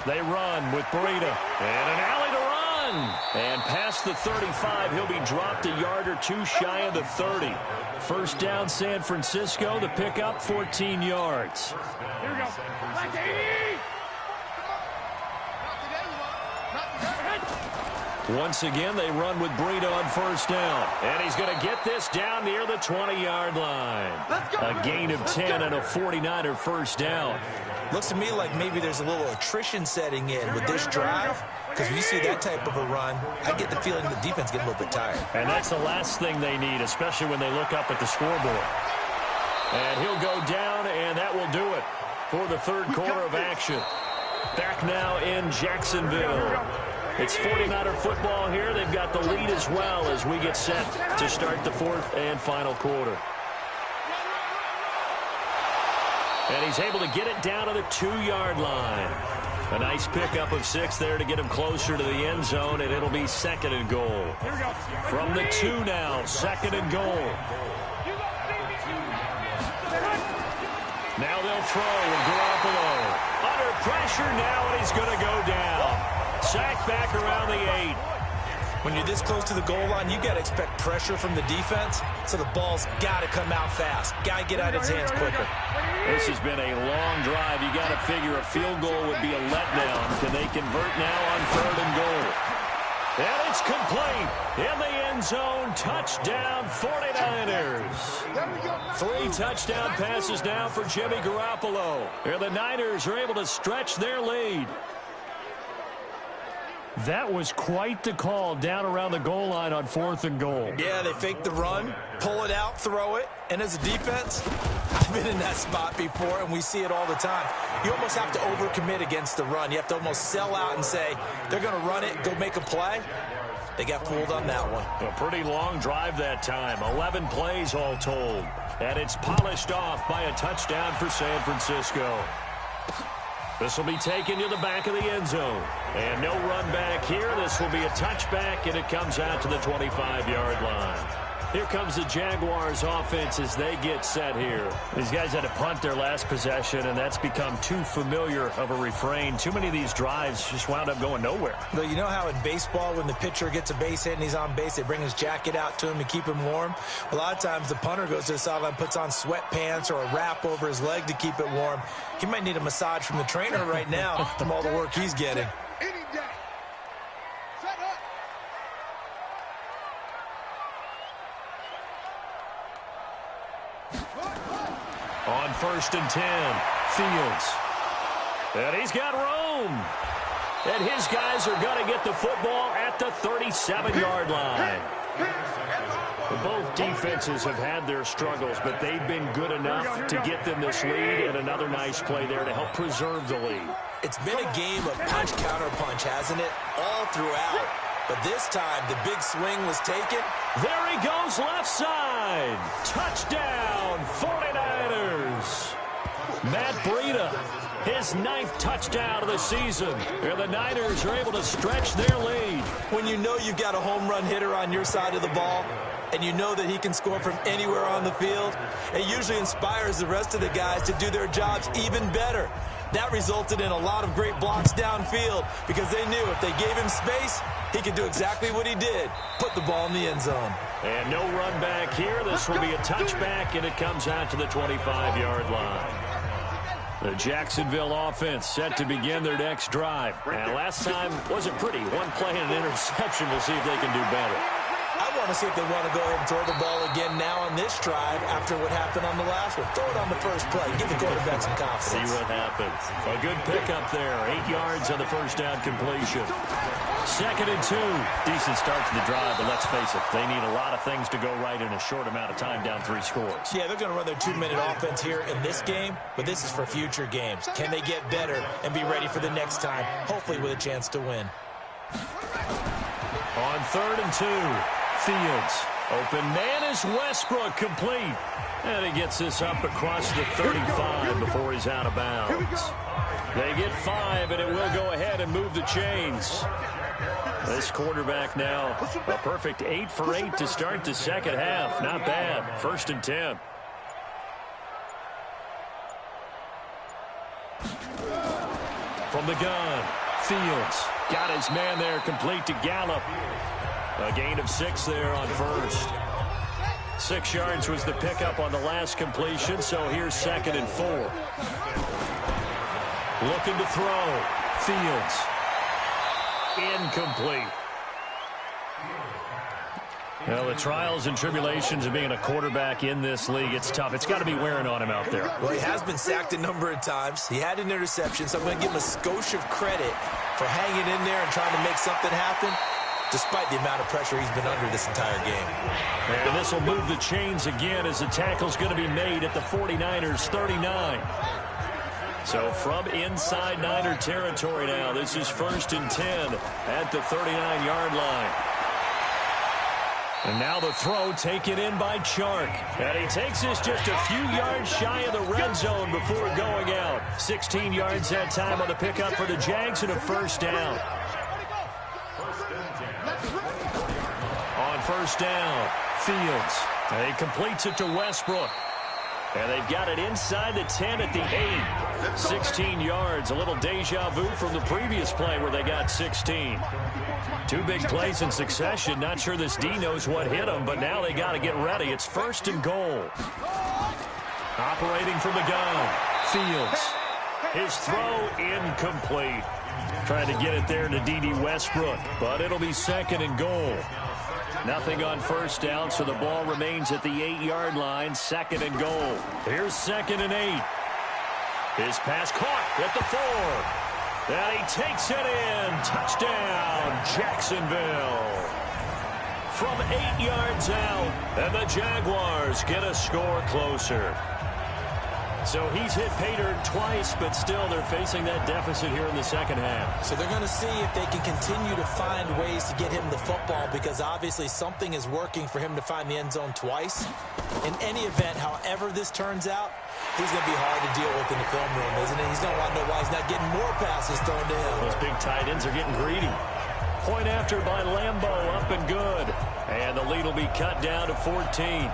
They run with Breida. And an alley to run. And past the 35, he'll be dropped a yard or 2 shy of the 30. First down, San Francisco. The pickup, 14 yards. Here we go. Once again, they run with Breida on first down. And he's going to get this down near the 20-yard line. A gain of 10 and a 49er first down. Looks to me like maybe there's a little attrition setting in with this drive. Because when you see that type of a run, I get the feeling the defense getting a little bit tired. And that's the last thing they need, especially when they look up at the scoreboard. And he'll go down, and that will do it for the third quarter of action. Back now in Jacksonville. It's 49er football here. They've got the lead as well as we get set to start the fourth and final quarter. And he's able to get it down to the 2-yard line. A nice pickup of 6 there to get him closer to the end zone, and it'll be second and goal. From the 2 now, second and goal. Now they'll throw with Garoppolo. Under pressure now, and he's going to go down. Sacked back around the 8. When you're this close to the goal line, you got to expect pressure from the defense, so the ball's got to come out fast. Got to get out of his hands quicker. This has been a long drive. You got to figure a field goal would be a letdown. Can they convert now on 3rd and goal? And it's complete in the end zone. Touchdown, 49ers. 3 touchdown passes now for Jimmy Garoppolo. And the Niners are able to stretch their lead. That was quite the call down around the goal line on 4th and goal. Yeah, they fake the run, pull it out, throw it. And as a defense, I've been in that spot before, and we see it all the time. You almost have to overcommit against the run. You have to almost sell out and say, they're going to run it, go make a play. They got fooled on that one. A pretty long drive that time. 11 plays all told. And it's polished off by a touchdown for San Francisco. This will be taken to the back of the end zone. And no run back here. This will be a touchback, and it comes out to the 25-yard line. Here comes the Jaguars offense as they get set here. These guys had to punt their last possession, and that's become too familiar of a refrain. Too many of these drives just wound up going nowhere. But you know how in baseball, when the pitcher gets a base hit and he's on base, they bring his jacket out to him to keep him warm? A lot of times the punter goes to the sideline, puts on sweatpants or a wrap over his leg to keep it warm. He might need a massage from the trainer right now from all the work he's getting. On 1st and 10, Fields. And he's got room. And his guys are going to get the football at the 37-yard line. Both defenses have had their struggles, but they've been good enough to get them this lead, and another nice play there to help preserve the lead. It's been a game of punch-counter-punch, hasn't it? All throughout. But this time, the big swing was taken. There he goes, left side. Touchdown, 49ers. Matt Breida, his 9th touchdown of the season. And the Niners are able to stretch their lead. When you know you've got a home run hitter on your side of the ball, and you know that he can score from anywhere on the field, it usually inspires the rest of the guys to do their jobs even better. That resulted in a lot of great blocks downfield because they knew if they gave him space, he could do exactly what he did, put the ball in the end zone. And no run back here. This will be a touchback, and it comes out to the 25-yard line. The Jacksonville offense set to begin their next drive. And last time wasn't pretty. One play and an interception. We'll see if they can do better. I want to see if they want to go ahead and throw the ball again now on this drive after what happened on the last one. Throw it on the first play. Give the quarterback some confidence. See what happens. A good pickup there. 8 yards on the first down completion. 2nd and 2. Decent start to the drive, but let's face it, they need a lot of things to go right in a short amount of time down 3 scores. Yeah, they're going to run their 2-minute offense here in this game, but this is for future games. Can they get better and be ready for the next time, hopefully with a chance to win? On 3rd and 2. Fields. Open man is Westbrook, complete. And he gets this up across the 35 before he's out of bounds. They get 5, and it will go ahead and move the chains. This quarterback now, a perfect 8 for 8 to start the second half. Not bad. 1st and 10. From the gun, Fields got his man there, complete to Gallup. A gain of 6 there on 1st. 6 yards was the pickup on the last completion, so here's 2nd and 4. Looking to throw. Fields. Incomplete. Well, the trials and tribulations of being a quarterback in this league, it's tough. It's got to be wearing on him out there. Well, he has been sacked a number of times. He had an interception, so I'm going to give him a skosh of credit for hanging in there and trying to make something happen, despite the amount of pressure he's been under this entire game. And this will move the chains again as the tackle's going to be made at the 49ers 39. So from inside Niner territory now, this is 1st and 10 at the 39-yard line. And now the throw taken in by Chark. And he takes this just a few yards shy of the red zone before going out. 16 yards that time on the pickup for the Jags and a 1st down. On 1st down, Fields. And he completes it to Westbrook. And they've got it inside the 10 at the 8. 16 yards. A little deja vu from the previous play where they got 16. Two big plays in succession. Not sure this D knows what hit them, but now they got to get ready. It's 1st and goal. Operating from the gun. Fields. His throw incomplete. Trying to get it there to D.D. Westbrook, but it'll be 2nd and goal. Nothing on 1st down, so the ball remains at the 8-yard line. 2nd and goal. Here's 2nd and 8. His pass caught at the 4. And he takes it in. Touchdown, Jacksonville. From 8 yards out, and the Jaguars get a score closer. So he's hit pay dirt twice, but still they're facing that deficit here in the second half. So they're going to see if they can continue to find ways to get him the football, because obviously something is working for him to find the end zone twice. In any event, however this turns out, he's going to be hard to deal with in the film room, isn't it? He's going to want to know why he's not getting more passes thrown to him. Those big tight ends are getting greedy. Point after by Lambo, up and good. And the lead will be cut down to 14.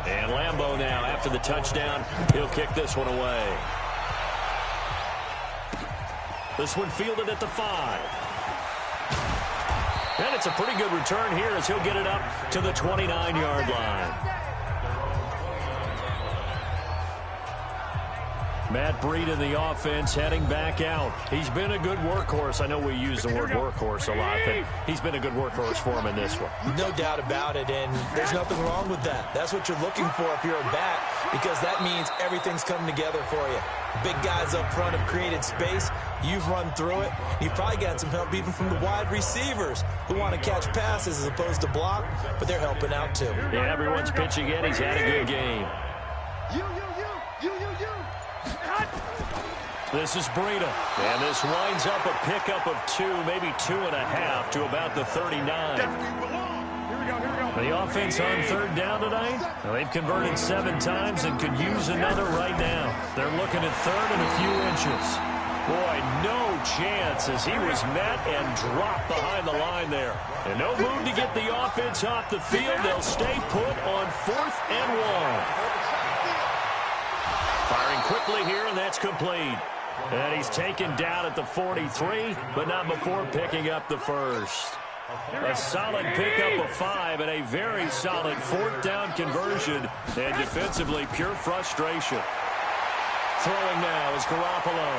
And Lambo now, after the touchdown, he'll kick this one away. This one fielded at the 5. And it's a pretty good return here as he'll get it up to the 29-yard line. Matt Breed in the offense heading back out. He's been a good workhorse. I know we use the word workhorse a lot, but he's been a good workhorse for him in this one. No doubt about it, and there's nothing wrong with that. That's what you're looking for if you're a back, because that means everything's coming together for you. Big guys up front have created space. You've run through it. You've probably got some help even from the wide receivers who want to catch passes as opposed to block, but they're helping out too. Yeah, everyone's pitching in. He's had a good game. This is Breida, and this winds up a pickup of 2, maybe 2.5 to about the 39. The offense on 3rd down tonight, well, they've converted 7 times and could use another right now. They're looking at 3rd and a few inches. Boy, no chance as he was met and dropped behind the line there. And no move to get the offense off the field. They'll stay put on 4th and 1. Firing quickly here, and that's complete. And he's taken down at the 43, but not before picking up the first. A solid pickup of 5 and a very solid 4th down conversion, and defensively pure frustration. Throwing now is Garoppolo.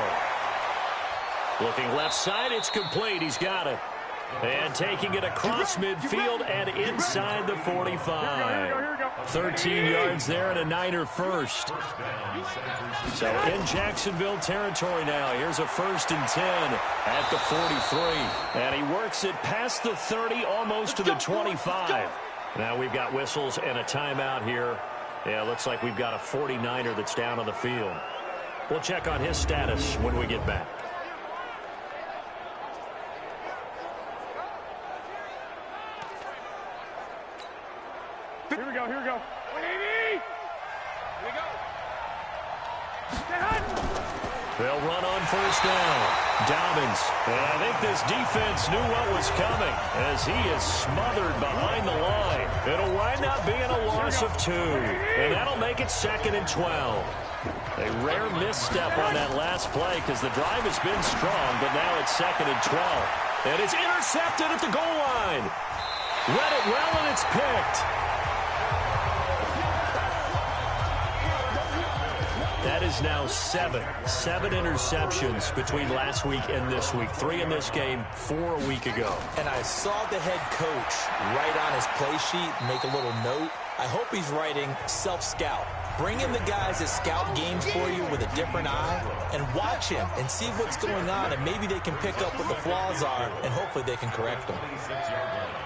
Looking left side, it's complete. He's got it. And taking it across midfield and inside the 45. 13 yards there and a Niner first. So in Jacksonville territory now. Here's a 1st and 10 at the 43. And he works it past the 30, almost to the 25. Now we've got whistles and a timeout here. Yeah, looks like we've got a 49er that's down on the field. We'll check on his status when we get back. Here we go, here we go. Here we go. They'll run on 1st down. Dobbins. And I think this defense knew what was coming as he is smothered behind the line. It'll wind up being a loss of 2. And that'll make it 2nd and 12. A rare misstep on that last play because the drive has been strong, but now it's 2nd and 12. And it's intercepted at the goal line. Read it well, and it's picked. That is now 7 interceptions between last week and this week. 3 in this game, 4 a week ago. And I saw the head coach write on his play sheet, make a little note. I hope he's writing self-scout. Bring in the guys that scout games for you with a different eye and watch him and see what's going on, and maybe they can pick up what the flaws are, and hopefully they can correct them.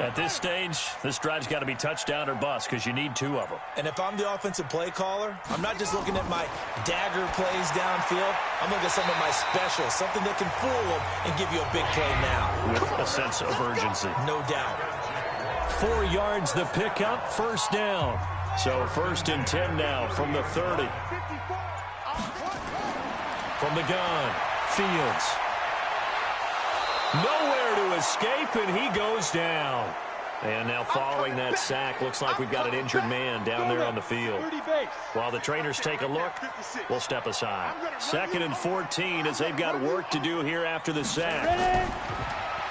At this stage, this drive's got to be touchdown or bust because you need 2 of them. And if I'm the offensive play caller, I'm not just looking at my dagger plays downfield. I'm looking at some of my specials, something that can fool them and give you a big play now. With a sense of urgency. No doubt. 4 yards the pickup, 1st down. So 1st and 10 now from the 30. From the gun, Fields. Nowhere to escape, and he goes down. And now following that sack, looks like we've got an injured man down there on the field. While the trainers take a look, we'll step aside. 2nd and 14 as they've got work to do here after the sack.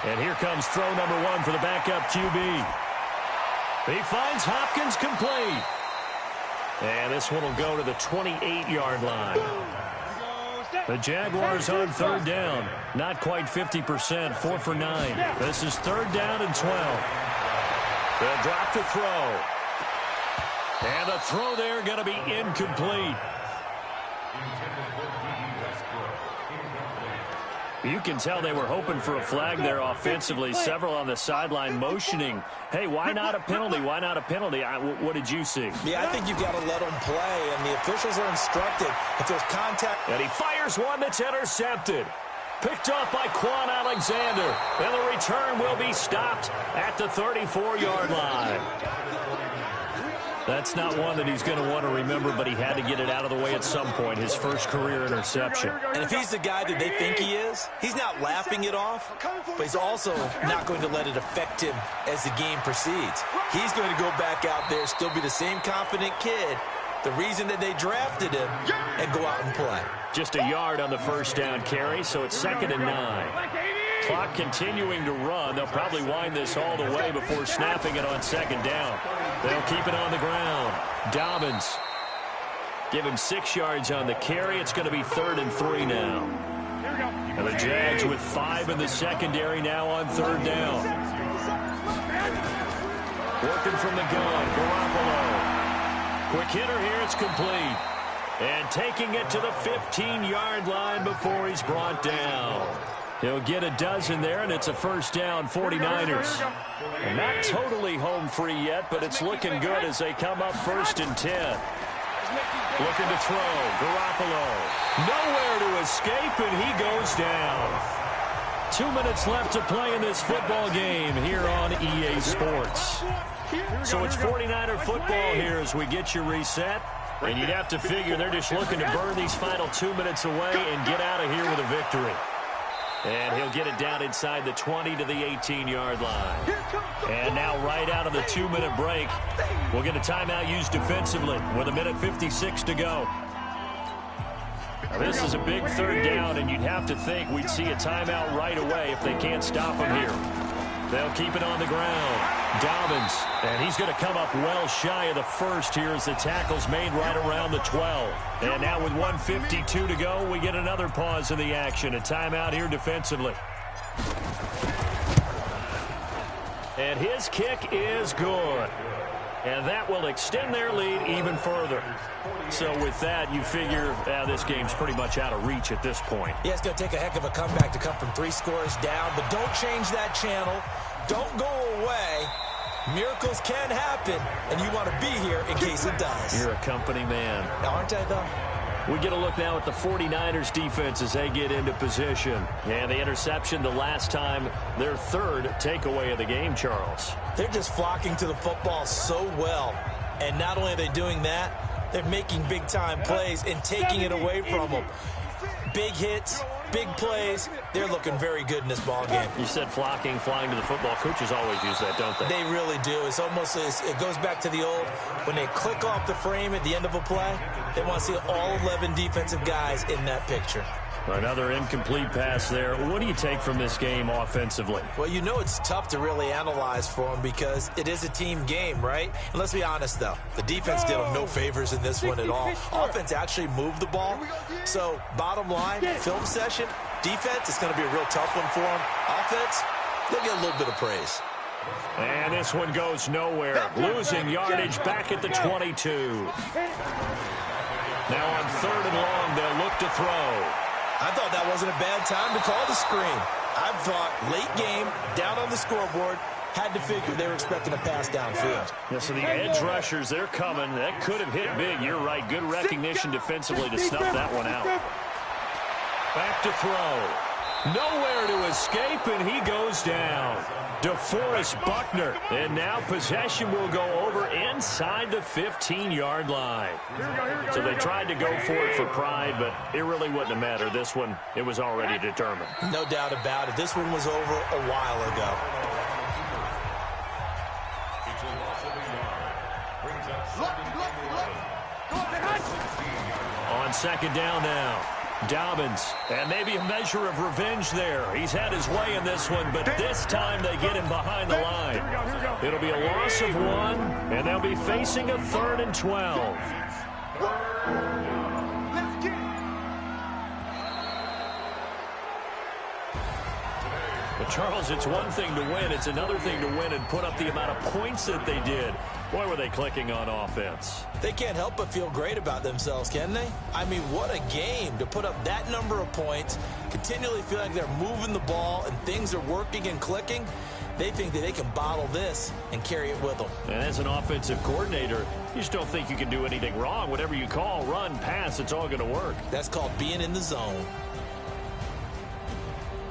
And here comes throw number 1 for the backup QB. He finds Hopkins complete. And this one will go to the 28-yard line. The Jaguars on 3rd down. Not quite 50%, 4 for 9. This is 3rd down and 12. They'll drop the throw. And the throw there going to be incomplete. You can tell they were hoping for a flag there offensively. Several on the sideline motioning. Hey, why not a penalty? Why not a penalty? What did you see? Yeah, I think you've got to let them play, and the officials are instructed if there's contact. And he fires one that's intercepted. Picked off by Quan Alexander. And the return will be stopped at the 34-yard line. That's not one that he's going to want to remember, but he had to get it out of the way at some point, his first career interception. And if he's the guy that they think he is, he's not laughing it off, but he's also not going to let it affect him as the game proceeds. He's going to go back out there, still be the same confident kid, the reason that they drafted him, and go out and play. Just a yard on the 1st down carry, so it's 2nd and 9. Clock continuing to run. They'll probably wind this all the way before snapping it on 2nd down. They'll keep it on the ground. Dobbins. Give him 6 yards on the carry. It's going to be 3rd and 3 now. And the Jags with 5 in the secondary now on 3rd down. Working from the gun, Garoppolo. Quick hitter here, it's complete. And taking it to the 15-yard line before he's brought down. He'll get a dozen there, and it's a 1st down, 49ers. And not totally home free yet, but it's looking good as they come up 1st and 10. Looking to throw, Garoppolo. Nowhere to escape, and he goes down. 2 minutes left to play in this football game here on EA Sports. So it's 49er football here as we get you reset. And you'd have to figure they're just looking to burn these final 2 minutes away and get out of here with a victory. And he'll get it down inside the 20 to the 18-yard line. And now right out of the 2-minute break, we'll get a timeout used defensively with 1:56 to go. Now this is a big 3rd down, and you'd have to think we'd see a timeout right away if they can't stop him here. They'll keep it on the ground. Dobbins, and he's going to come up well shy of the 1st here as the tackle's made right around the 12. And now with 1:52 to go, we get another pause in the action. A timeout here defensively. And his kick is good. And that will extend their lead even further. So with that, you figure this game's pretty much out of reach at this point. Yeah, it's going to take a heck of a comeback to come from 3 scores down, but don't change that channel. Don't go away. Miracles can happen, and you want to be here in case it does. You're a company man. Aren't I, though? We get a look now at the 49ers defense as they get into position. And the interception the last time, their 3rd takeaway of the game, Charles. They're just flocking to the football so well. And not only are they doing that, they're making big-time plays and taking it away from them. Big hits, big plays. They're looking very good in this ball game. You said flocking, flying to the football. Coaches always use that, don't they? They really do. It's almost, it goes back to the old, when they click off the frame at the end of a play, they want to see all 11 defensive guys in that picture. Another incomplete pass there. What do you take from this game offensively? Well, you know it's tough to really analyze for them because it is a team game, right? And let's be honest, though. The defense did them no favors in this one at all. Offense actually moved the ball. So, bottom line, film session, defense, it's going to be a real tough one for them. Offense, they'll get a little bit of praise. And this one goes nowhere. Losing yardage back at the 22. Now on 3rd and long, they'll look to throw. I thought that wasn't a bad time to call the screen. I thought late game, down on the scoreboard, had to figure they were expecting a pass downfield. Yeah, so the edge rushers, they're coming. That could have hit big. You're right. Good recognition defensively to snuff that one out. Back to throw. Nowhere to escape, and he goes down. DeForest Buckner. And now possession will go over inside the 15-yard line. So they tried to go for it for pride, but it really wouldn't have mattered. This one, it was already determined. No doubt about it. This one was over a while ago. On second down now. Dobbins, and maybe a measure of revenge there. He's had his way in this one, but this time they get him behind the line. It'll be a loss of 1, and they'll be facing a 3rd and 12. But Charles, it's one thing to win. It's another thing to win and put up the amount of points that they did. Boy, were they clicking on offense. They can't help but feel great about themselves, can they? I mean, what a game to put up that number of points, continually feel like they're moving the ball and things are working and clicking. They think that they can bottle this and carry it with them. And as an offensive coordinator, you just don't think you can do anything wrong. Whatever you call, run, pass, it's all going to work. That's called being in the zone.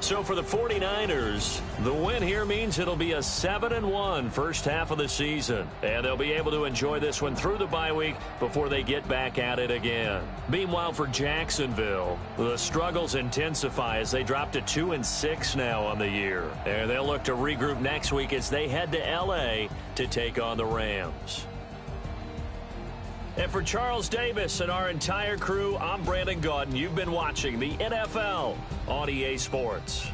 So for the 49ers, the win here means it'll be a 7-1 first half of the season. And they'll be able to enjoy this one through the bye week before they get back at it again. Meanwhile, for Jacksonville, the struggles intensify as they drop to 2-6 now on the year. And they'll look to regroup next week as they head to L.A. to take on the Rams. And for Charles Davis and our entire crew, I'm Brandon Gaudin. You've been watching the NFL on EA Sports.